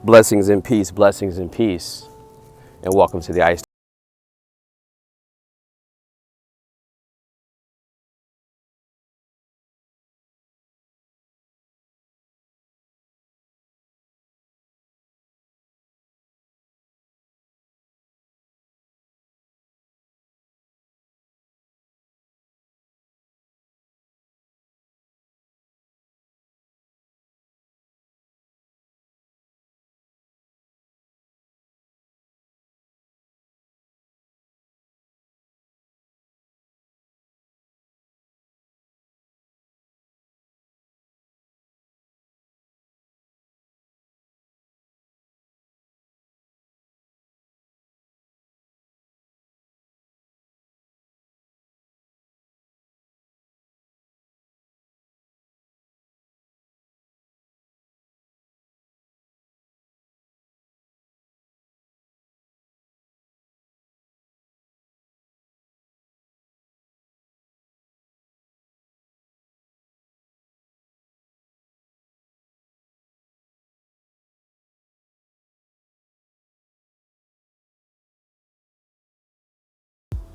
Blessings and peace, and welcome to the Ice.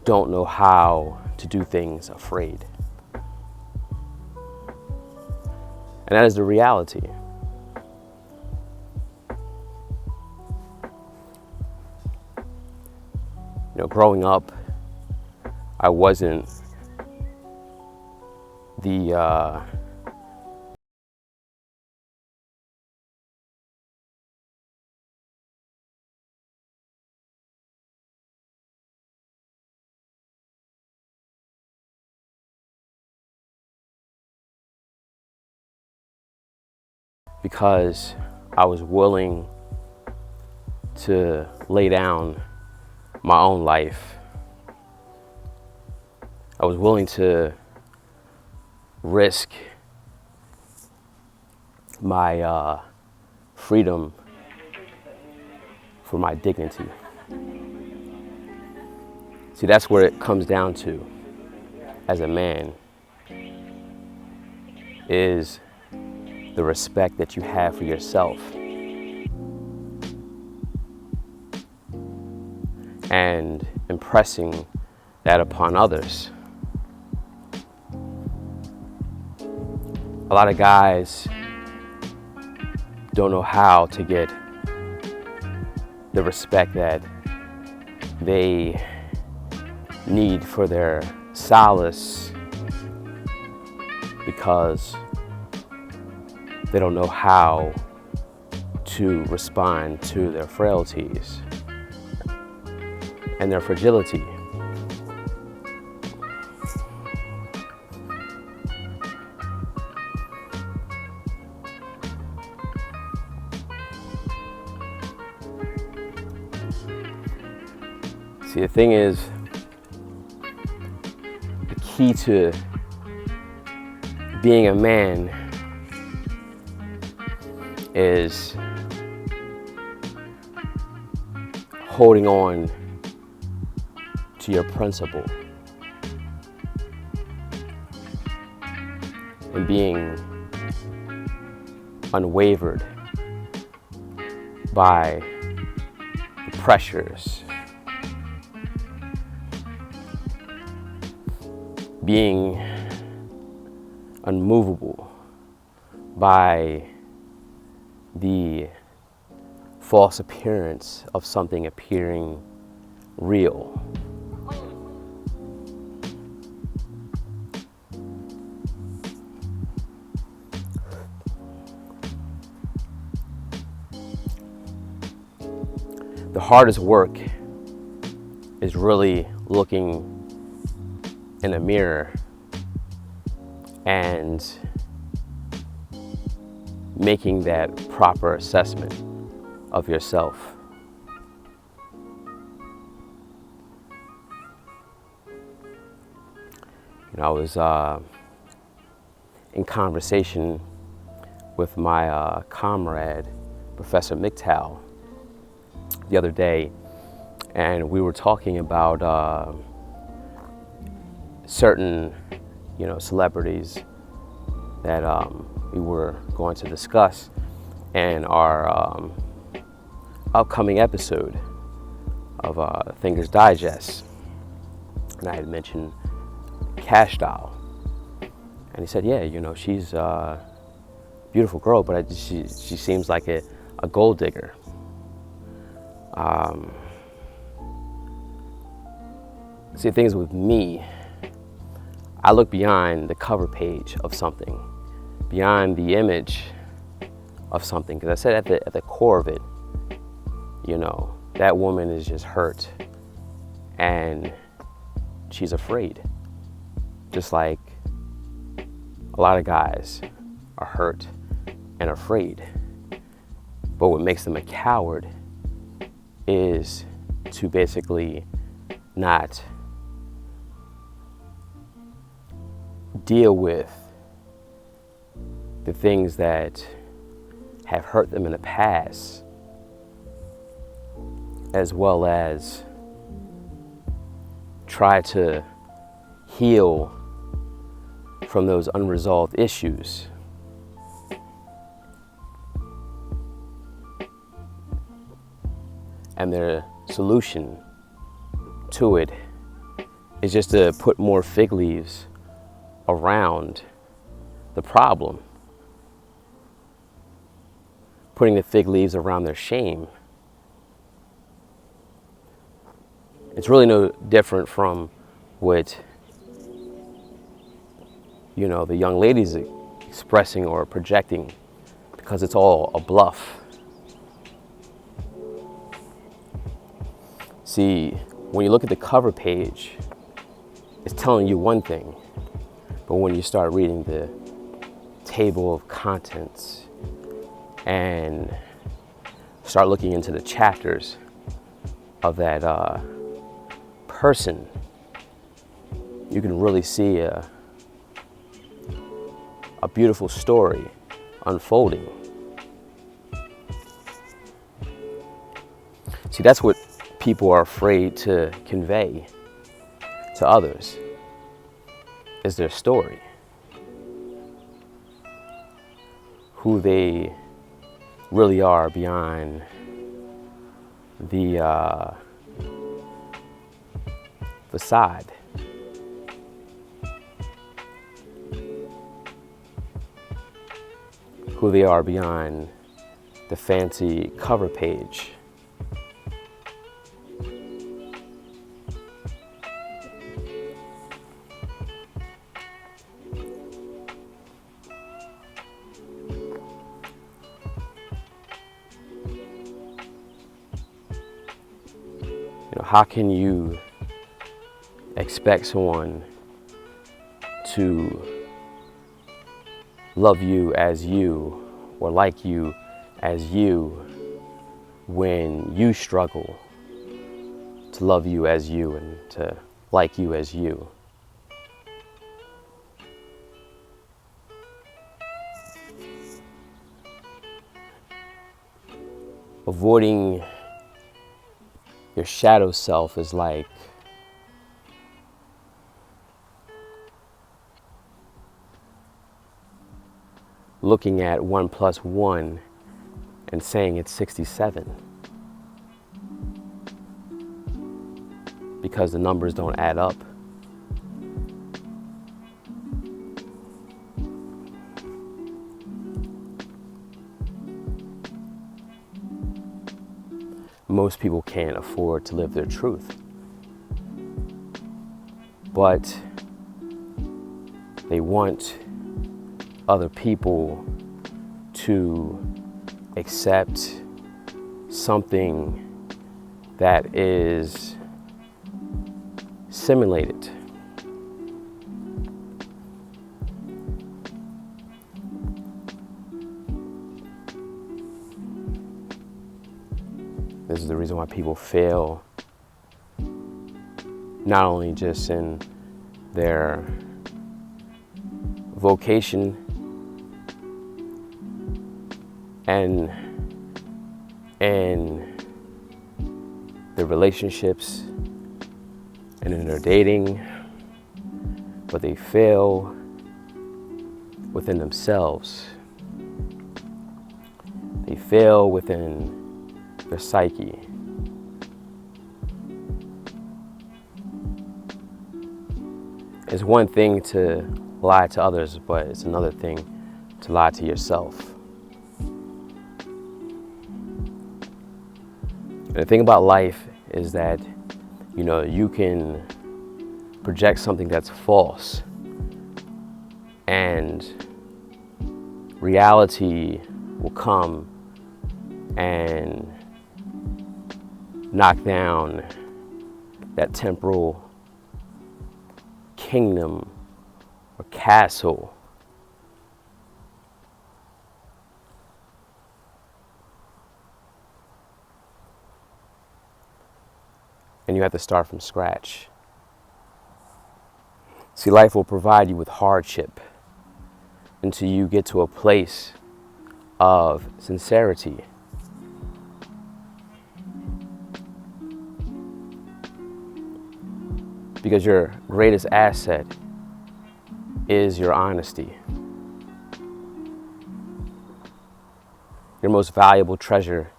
Don't know how to do things afraid. And that is the reality. Growing up, I wasn't the because I was willing to lay down my own life. I was willing to risk my freedom for my dignity. See, that's where it comes down to as a man, is the respect that you have for yourself and impressing that upon others. A lot of guys don't know how to get the respect that they need for their solace because they don't know how to respond to their frailties and their fragility. See, the thing is, the key to being a man is holding on to your principle and being unwavered by the pressures, being unmovable by the false appearance of something appearing real. The hardest work is really looking in the mirror and making that proper assessment of yourself. I was in conversation with my comrade, Professor McTowell, the other day, and we were talking about certain, celebrities that we were going to discuss, and our upcoming episode of Thinker's Digest, and I had mentioned Cash Doll, and he said, yeah, you know, she's a beautiful girl, but she seems like a gold digger. See, things with me, I look beyond the cover page of something, beyond the image of something, because I said at the core of it, you know, that woman is just hurt and she's afraid, just like a lot of guys are hurt and afraid. But what makes them a coward is to basically not deal with the things that have hurt them in the past, as well as try to heal from those unresolved issues. And their solution to it is just to put more fig leaves around the problem, putting the fig leaves around their shame. It's really no different from what, you know, the young ladies expressing or projecting, because it's all a bluff. See, when you look at the cover page, it's telling you one thing, but when you start reading the table of contents and start looking into the chapters of that person, you can really see a beautiful story unfolding. See, that's what people are afraid to convey to others, is their story, who they really are beyond the facade. Who they are beyond the fancy cover page. You know, how can you expect someone to love you as you, or like you as you, when you struggle to love you as you and to like you as you? Avoiding your shadow self is like looking at 1 + 1 and saying it's 67, because the numbers don't add up. Most people can't afford to live their truth, but they want other people to accept something that is simulated. This is the reason why people fail, not only just in their vocation and in their relationships and in their dating, but they fail within themselves. They fail within their psyche. It's one thing to lie to others, but it's another thing to lie to yourself. And the thing about life is that, you can project something that's false, and reality will come and knock down that temporal kingdom or castle. And you have to start from scratch. See, life will provide you with hardship until you get to a place of sincerity. Because your greatest asset is your honesty. Your most valuable treasure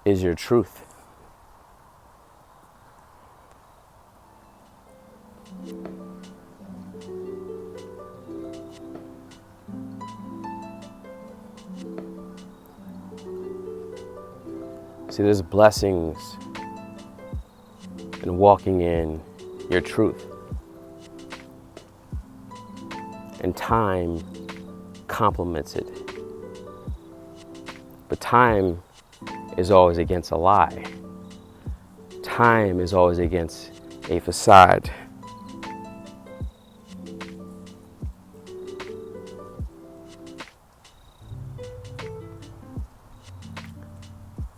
is your truth. See, there's blessings in walking in your truth. And time complements it. But time is always against a lie. Time is always against a facade.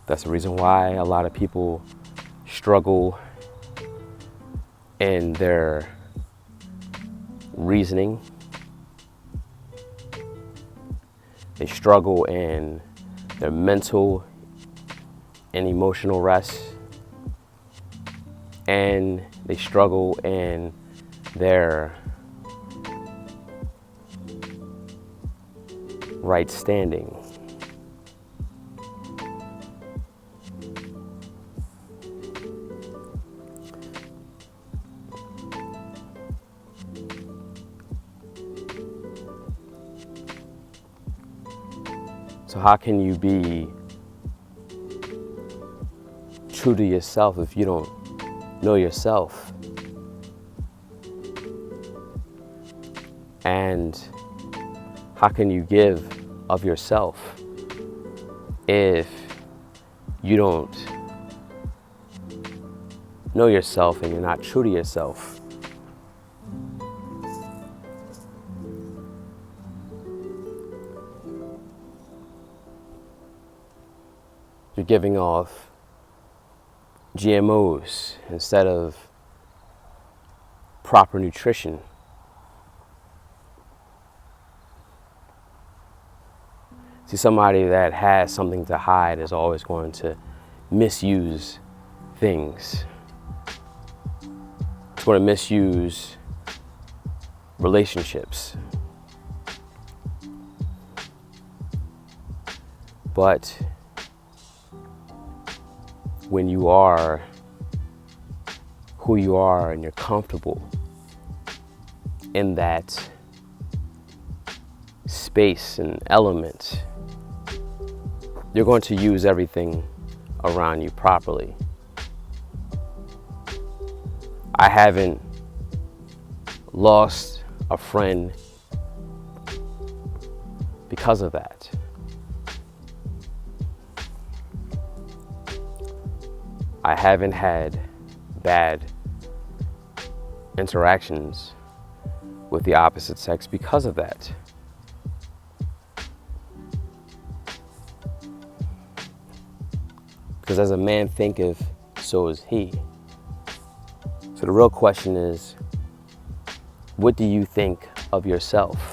That's the reason why a lot of people struggle in their reasoning. They struggle in their mental and emotional rest. And they struggle in their right standing. So how can you be true to yourself if you don't know yourself? And how can you give of yourself if you don't know yourself and you're not true to yourself? You're giving off GMOs instead of proper nutrition. See, somebody that has something to hide is always going to misuse things. It's going to misuse relationships. But when you are who you are and you're comfortable in that space and element, you're going to use everything around you properly. I haven't lost a friend because of that. I haven't had bad interactions with the opposite sex because of that. Because as a man thinketh, so is he. So the real question is, what do you think of yourself?